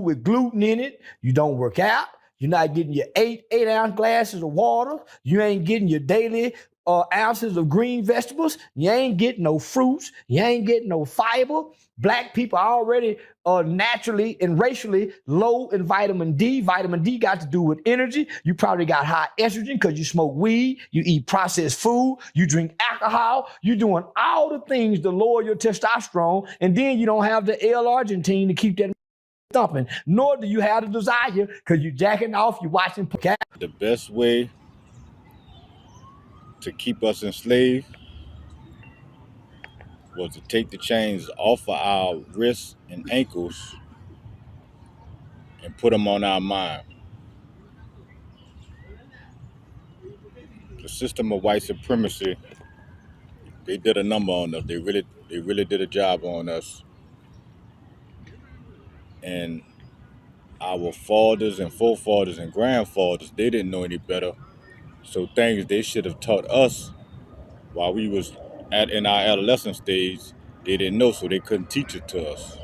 food with gluten in it. You don't work out. You're not getting your 8-ounce glasses of water. You ain't getting your daily ounces of green vegetables. You ain't getting no fruits. You ain't getting no fiber. Black people are already naturally and racially low in vitamin D. Vitamin D got to do with energy. You probably got high estrogen because you smoke weed, you eat processed food, you drink alcohol. You're doing all the things to lower your testosterone, and then you don't have the L-arginine to keep that thumping, nor do you have the desire because you're jacking off, you're watching. The best way to keep us enslaved was to take the chains off of our wrists and ankles and put them on our mind. The system of white supremacy, they did a number on us. They really did a job on us. And our fathers and forefathers and grandfathers, they didn't know any better. So things they should have taught us while we was in our adolescent stage, they didn't know, so they couldn't teach it to us.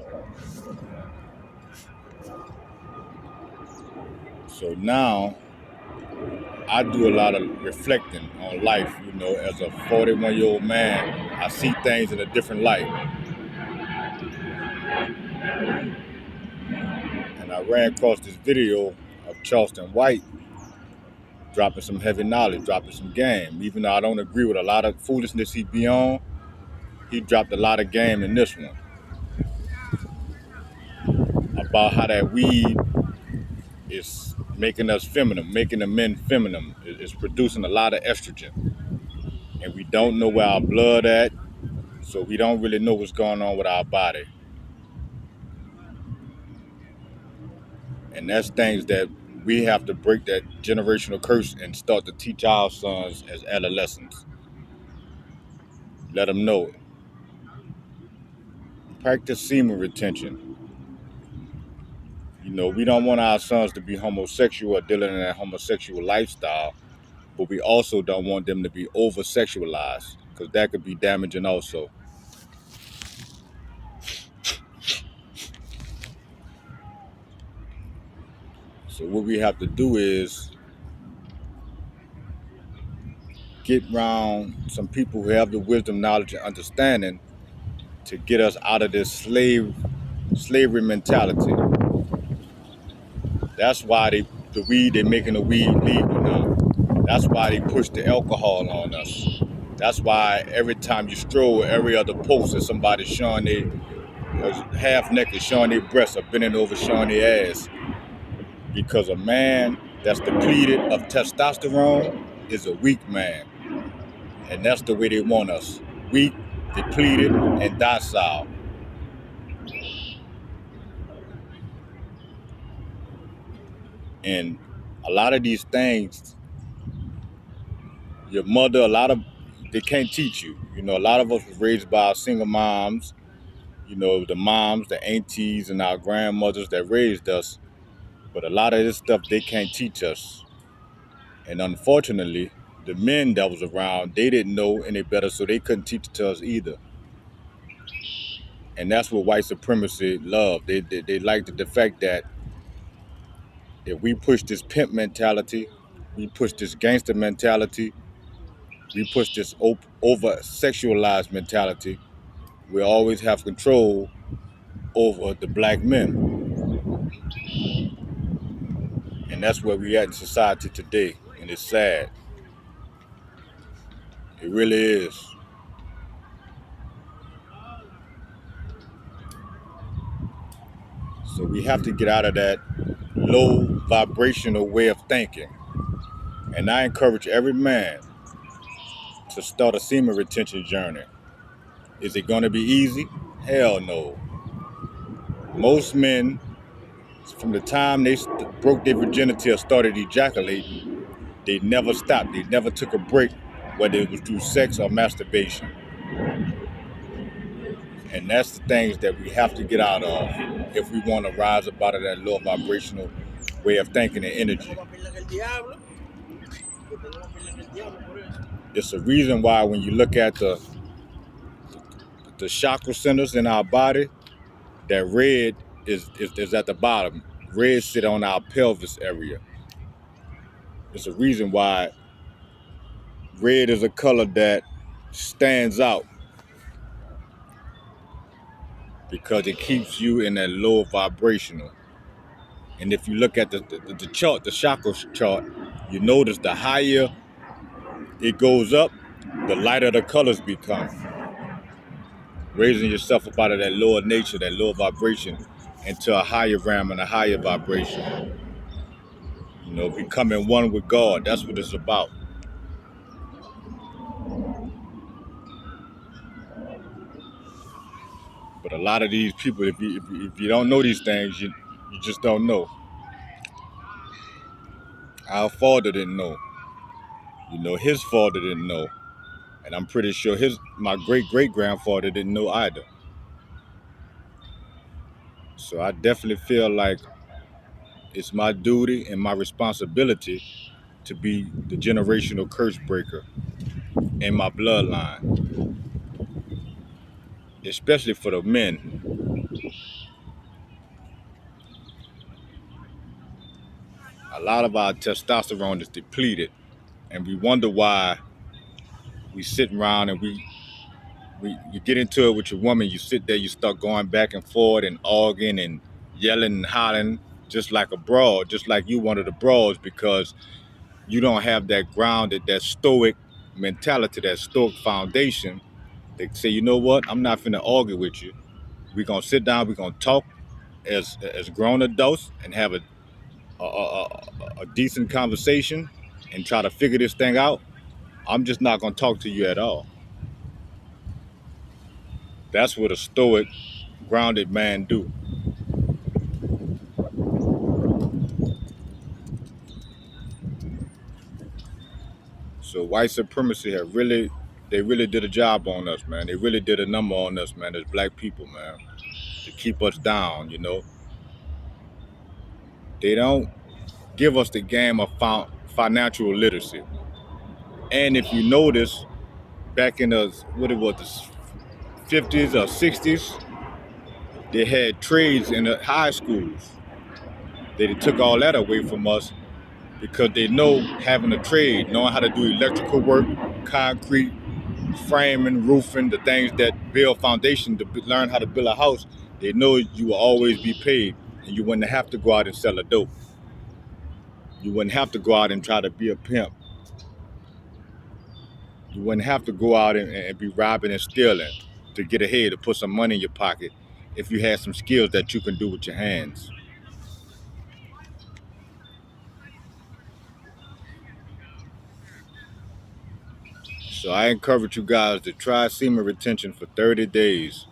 So now I do a lot of reflecting on life, as a 41-year-old man, I see things in a different light. And I ran across this video of Charleston White dropping some heavy knowledge, dropping some game. Even though I don't agree with a lot of foolishness he be on, he dropped a lot of game in this one. About how that weed is making us feminine, making the men feminine. It's producing a lot of estrogen. And we don't know where our blood at, so we don't really know what's going on with our body. And that's things that we have to break that generational curse and start to teach our sons as adolescents. Let them know it. Practice semen retention. We don't want our sons to be homosexual or dealing in that homosexual lifestyle, but we also don't want them to be over-sexualized, because that could be damaging also. So what we have to do is get around some people who have the wisdom, knowledge, and understanding to get us out of this slavery mentality. That's why they're making the weed legal now. That's why they push the alcohol on us. That's why every time you stroll, every other post is somebody showing their half naked, showing their breasts, or bending over, showing their ass. Because a man that's depleted of testosterone is a weak man. And that's the way they want us. Weak, depleted, and docile. And a lot of these things, your mother, they can't teach you. A lot of us was raised by our single moms, the moms, the aunties, and our grandmothers that raised us. But a lot of this stuff, they can't teach us. And unfortunately, the men that was around, they didn't know any better, so they couldn't teach it to us either. And that's what white supremacy loved. They liked the fact that if we push this pimp mentality, we push this gangster mentality, we push this over-sexualized mentality, we always have control over the black men. And that's where we at in society today, and it's sad. It really is. So we have to get out of that low vibrational way of thinking. And I encourage every man to start a semen retention journey. Is it going to be easy? Hell no. Most men, from the time they broke their virginity or started ejaculating, they never stopped. They never took a break, whether it was through sex or masturbation. And that's the things that we have to get out of if we want to rise up out of that low vibrational way of thinking and energy. It's a reason why when you look at the chakra centers in our body, that red is at the bottom. Red sit on our pelvis area. It's a reason why red is a color that stands out, because it keeps you in that low vibrational. And if you look at the chart, the chakra chart, you notice the higher it goes up, the lighter the colors become. Raising yourself up out of that lower nature, that lower vibration, into a higher realm and a higher vibration. You know, becoming one with God. That's what it's about. But a lot of these people, if you don't know these things, you just don't know. Our father didn't know. You know, his father didn't know. And I'm pretty sure my great-great-grandfather didn't know either. So I definitely feel like it's my duty and my responsibility to be the generational curse breaker in my bloodline, especially for the men. A lot of our testosterone is depleted, and we wonder why we sit around and you get into it with your woman, you sit there, you start going back and forth and arguing and yelling and hollering, just like a broad, just like you one of the broads, because you don't have that grounded, that stoic mentality, that stoic foundation. They say, you know what, I'm not finna argue with you. We're gonna sit down, we're gonna talk as grown adults and have a decent conversation and try to figure this thing out. I'm just not gonna talk to you at all. That's what a stoic, grounded man do. So white supremacy they really did a job on us, man. They really did a number on us, man, as black people, man, to keep us down, you know. They don't give us the game of financial literacy. And if you notice, back in the 50s or 60s, they had trades in the high schools. They took all that away from us because they know having a trade, knowing how to do electrical work, concrete, framing, roofing, the things that build foundation to learn how to build a house, they know you will always be paid and you wouldn't have to go out and sell a dope. You wouldn't have to go out and try to be a pimp. You wouldn't have to go out and be robbing and stealing to get ahead, to put some money in your pocket if you had some skills that you can do with your hands. So I encourage you guys to try semen retention for 30 days.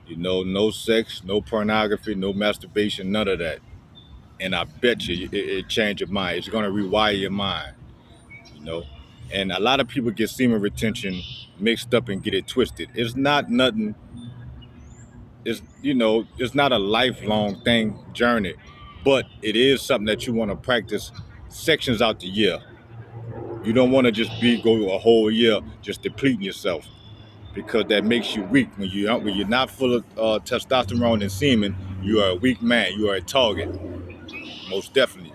You know, no sex, no pornography, no masturbation, none of that. And I bet you it change your mind. It's gonna rewire your mind, you know. And a lot of people get semen retention mixed up and get it twisted. It's not nothing. It's not a lifelong journey, but it is something that you want to practice sections out the year. You don't want to just go a whole year just depleting yourself, because that makes you weak. When you're not full of testosterone and semen, you are a weak man. You are a target, most definitely.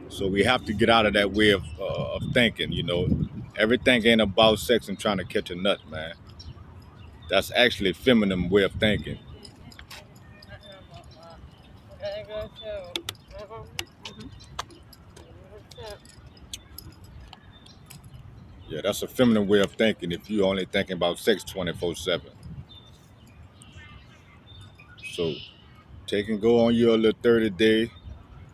So we have to get out of that way of thinking. You know, everything ain't about sex and trying to catch a nut, man. That's actually a feminine way of thinking. Yeah, that's a feminine way of thinking if you only thinking about sex 24/7. So take and go on your little 30 day.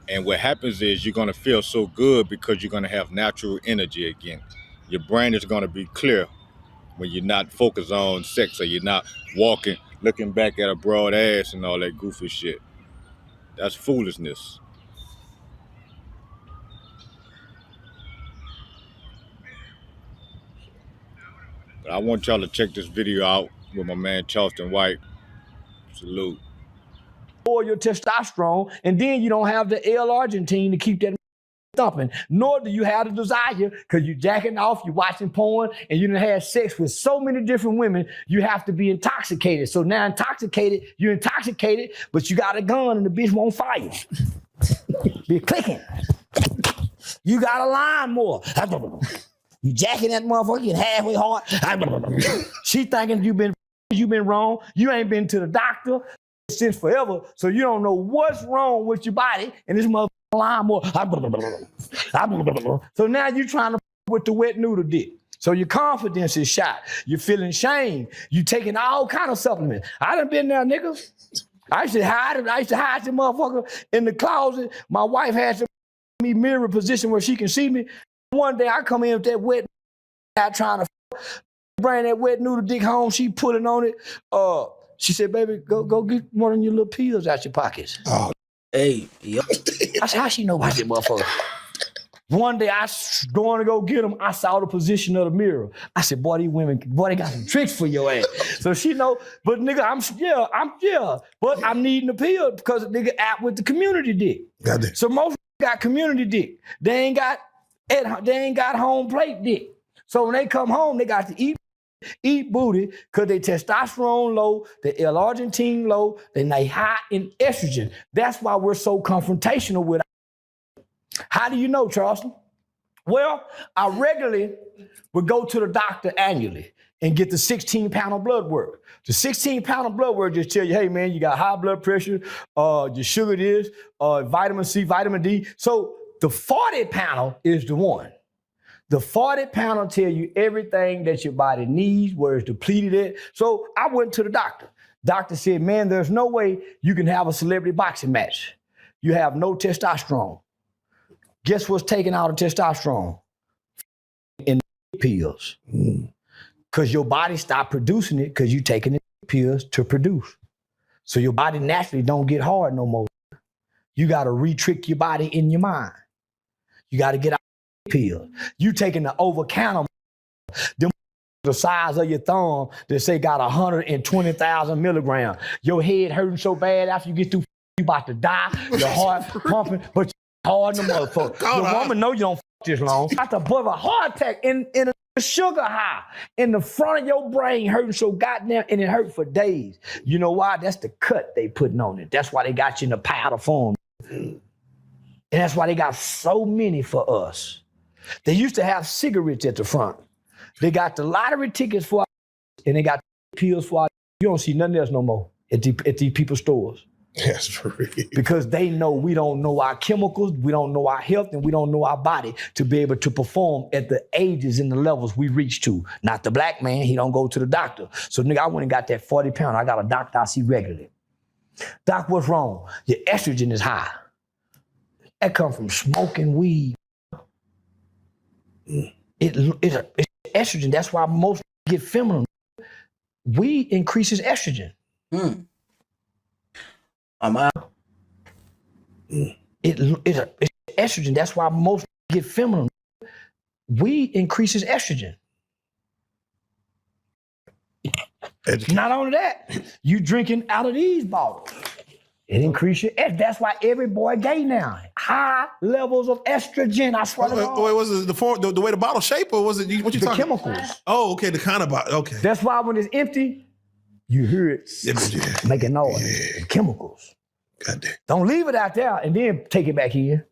And what happens is you're going to feel so good because you're going to have natural energy again. Your brain is going to be clear when you're not focused on sex, or you're not walking, looking back at a broad ass and all that goofy shit. That's foolishness. But I want y'all to check this video out with my man Charleston White. Salute. Or your testosterone, and then you don't have the L-arginine to keep that thumping, nor do you have the desire because you're jacking off, you're watching porn, and you done had sex with so many different women, you have to be intoxicated. So now you're intoxicated, but you got a gun and the bitch won't fire. Be clicking. You got a lawnmower. You jacking that motherfucker, you halfway hard. She thinking you been wrong. You ain't been to the doctor since forever, so you don't know what's wrong with your body, and this motherfucker lawnmower. So now you trying to with the wet noodle dick. So your confidence is shot. You're feeling shame. You taking all kind of supplements. I done been there, niggas. I used to hide the motherfucker in the closet. My wife had to me mirror position where she can see me. One day I come in with that wet out trying to bring that wet noodle dick home. She pulling on it. She said, baby, go get one of your little pills out your pockets. Oh, hey, yo. I said, how she know about that motherfucker? One day I going to go get them. I saw the position of the mirror. I said, boy, these women, they got some tricks for your ass. So she know, but nigga, but I'm needing the pill because the nigga out with the community dick. So most got community dick. They ain't got home plate dick. So when they come home, they got to eat booty because they testosterone low, they L-arginine low, then they high in estrogen. That's why we're so confrontational with. How do you know, Charleston? Well, I regularly would go to the doctor annually and get the 16-pound of blood work. The 16-pound of blood work just tell you, hey man, you got high blood pressure, your sugar is, vitamin C, vitamin D. So the 40-pounder is the one. The 40-pounder tell you everything that your body needs, where it's depleted at. So I went to the doctor. Doctor said, man, there's no way you can have a celebrity boxing match. You have no testosterone. Guess what's taking out of testosterone? In pills. Because your body stopped producing it because you're taking the pills to produce. So your body naturally don't get hard no more. You got to re-trick your body in your mind. You got to get out of the pill. You taking the over-counter, them the size of your thumb that say got 120,000 milligrams. Your head hurting so bad after you get through, you about to die. Your heart pumping, but hard in the motherfucker. Your woman know you don't this long. Got the boy of a heart attack in a sugar high in the front of your brain hurting so goddamn, and it hurt for days. You know why? That's the cut they putting on it. That's why they got you in the powder form. And that's why they got so many for us. They used to have cigarettes at the front. They got the lottery tickets for and they got pills for you don't see nothing else no more at these people's stores. That's true. Because they know we don't know our chemicals, we don't know our health, and we don't know our body to be able to perform at the ages and the levels we reach to. Not the black man, he don't go to the doctor. So nigga, I went and got that 40 pound. I got a doctor I see regularly. Doc, what's wrong? Your estrogen is high. That come from smoking weed. It's estrogen. That's why most get feminine. Weed increases estrogen. It's estrogen. That's why most get feminine. Weed increases estrogen. Not only that, you drinking out of these bottles. It increases your estrogen. That's why every boy gay now. High levels of estrogen. I swear to God. Wait, was it the way the bottle shape, or was it what you talking? The chemicals. Oh, okay, the kind of bottle. Okay. That's why when it's empty, you hear it making noise. Yeah. Chemicals. Goddamn. Don't leave it out there and then take it back in.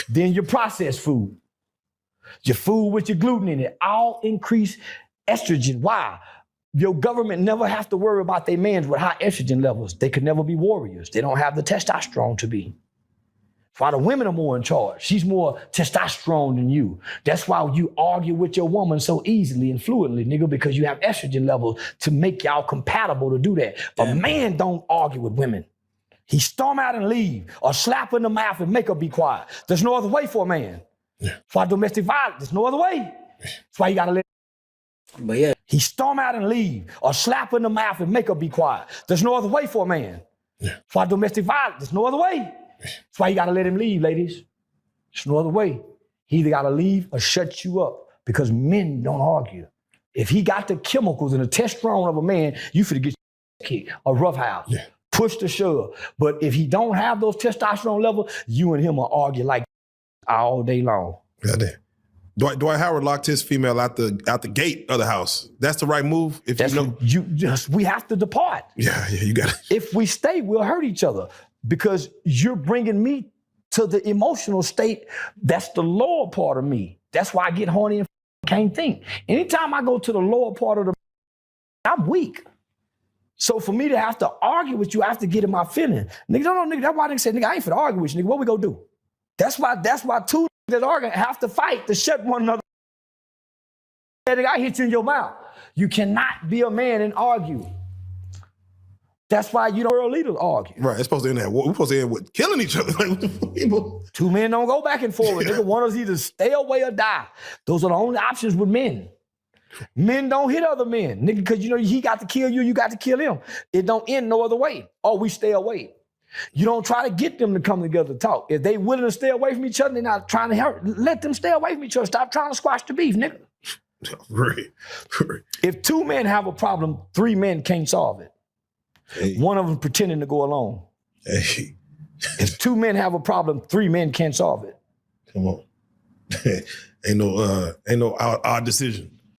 Then your processed food. Your food with your gluten in it, all increase estrogen. Why? Your government never have to worry about their men with high estrogen levels. They could never be warriors. They don't have the testosterone to be. That's why the women are more in charge. She's more testosterone than you. That's why you argue with your woman so easily and fluently, nigga, because you have estrogen levels to make y'all compatible to do that. A man don't argue with women. He storm out and leave or slap her in the mouth and make her be quiet. There's no other way for a man. That's why domestic violence, there's no other way. That's why you gotta let. But yeah. He storm out and leave or slap her in the mouth and make her be quiet. There's no other way for a man. That's why domestic violence, there's no other way. That's why you gotta let him leave, ladies. There's no other way. He either gotta leave or shut you up because men don't argue. If he got the chemicals and the testosterone of a man, you finna get kicked or roughhouse. Push to shove. But if he don't have those testosterone levels, you and him will argue like all day long. Goddamn. Dwight Howard locked his female out the gate of the house. That's the right move. If That's we have to depart. Yeah, you got it. If we stay, we'll hurt each other because you're bringing me to the emotional state. That's the lower part of me. That's why I get horny and can't think. Anytime I go to the lower part of I'm weak. So for me to have to argue with you, I have to get in my feeling. Nigga, no, nigga, that's why they say, nigga, I ain't finna argue with you, nigga. What we gonna do? That's why two that argue have to fight to shut one another. Nigga, I hit you in your mouth. You cannot be a man and argue. That's why you don't world leaders argue. Right, it's supposed to end that. We're supposed to end with killing each other. Two men don't go back and forth. Nigga, one of us either stay away or die. Those are the only options with men. Men don't hit other men, nigga, because you know he got to kill you, you got to kill him. It don't end no other way. Or we stay away. You don't try to get them to come together to talk. If they willing to stay away from each other, they're not trying to help. Let them stay away from each other. Stop trying to squash the beef, nigga. Right. If two men have a problem, three men can't solve it. Hey. One of them pretending to go alone. Hey. If two men have a problem, three men can't solve it. Come on. Ain't no odd decision.